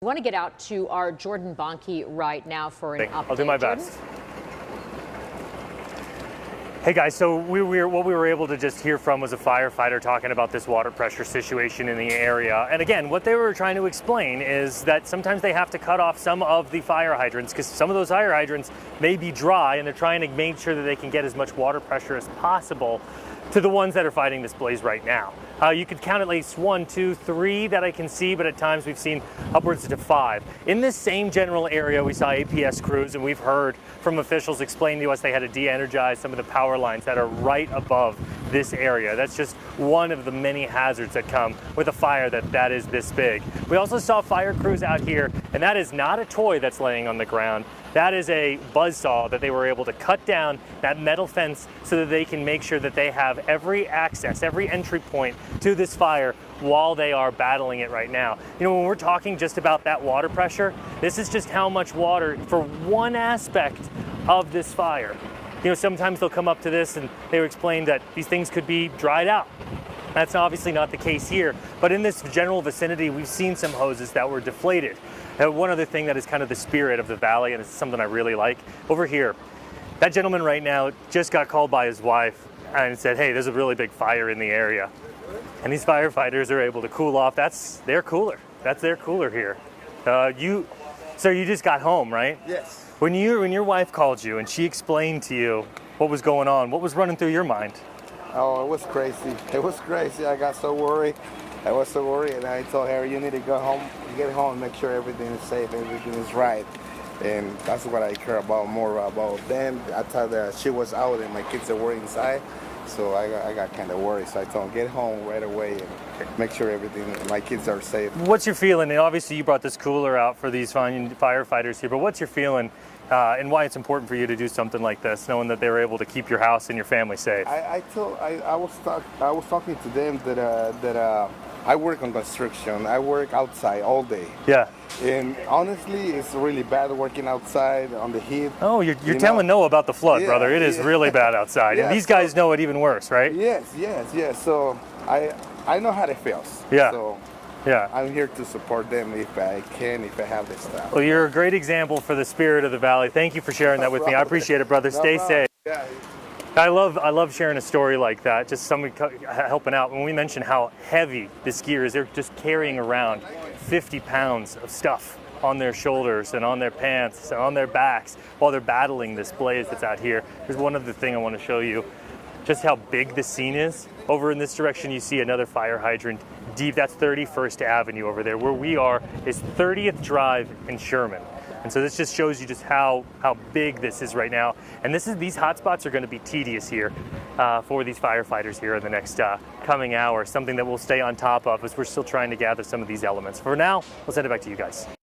I want to get out to our Jordan Bonke right now for an update. I'll do my Jordan? best. Hey guys, so what we were able to just hear from was a firefighter talking about this water pressure situation in the area. And again, what they were trying to explain is that sometimes they have to cut off some of the fire hydrants because some of those fire hydrants may be dry, and they're trying to make sure that they can get as much water pressure as possible to the ones that are fighting this blaze right now. You could count at least 1, 2, 3 that I can see, but at times we've seen upwards to 5. In this same general area, we saw APS crews, and we've heard from officials explain to us they had to de-energize some of the power lines that are right above this area. That's just one of the many hazards that come with a fire that is this big. We also saw fire crews out here, and that is not a toy that's laying on the ground. That is a buzzsaw that they were able to cut down that metal fence so that they can make sure that they have every access, every entry point to this fire while they are battling it right now. You know, when we're talking just about that water pressure, this is just how much water for one aspect of this fire. You know, sometimes they'll come up to this and they explain that these things could be dried out. That's obviously not the case here, but in this general vicinity, we've seen some hoses that were deflated. One other thing that is kind of the spirit of the valley, and it's something I really like, over here, that gentleman right now just got called by his wife and said, hey, there's a really big fire in the area. And these firefighters are able to cool off. That's their cooler. That's their cooler here. So you just got home, right? Yes. When your wife called you and she explained to you what was going on, what was running through your mind? Oh, it was crazy. It was crazy. I got so worried. I was so worried, and I told her, you need to go home, get home, and make sure everything is safe, everything is right. And that's what I care about more about. Then I thought that she was out and my kids were inside, so I got kind of worried. So I told her, get home right away and make sure everything, my kids are safe. What's your feeling? And obviously you brought this cooler out for these fine firefighters here, but what's your feeling and why it's important for you to do something like this, knowing that they were able to keep your house and your family safe? I was talking to them that I work on construction. I work outside all day. Yeah. And honestly, it's really bad working outside on the heat. Oh, you're telling Noah about the flood, brother. It is really bad outside. Yeah, and these guys know it even worse, right? Yes. So I know how it feels. Yeah. So yeah. I'm here to support them if I can, if I have the stuff. Well, you're a great example for the spirit of the valley. Thank you for sharing that with me. I appreciate it, brother. Stay safe. Yeah. I love sharing a story like that, just somebody helping out. When we mention how heavy this gear is, they're just carrying around 50 pounds of stuff on their shoulders and on their pants and on their backs while they're battling this blaze that's out here. There's one other thing I want to show you, just how big the scene is. Over in this direction, you see another fire hydrant deep. That's 31st Avenue over there. Where we are is 30th Drive in Sherman. And so this just shows you just how big this is right now. And these hot spots are going to be tedious here for these firefighters here in the next coming hour. Something that we'll stay on top of as we're still trying to gather some of these elements. For now, we'll send it back to you guys.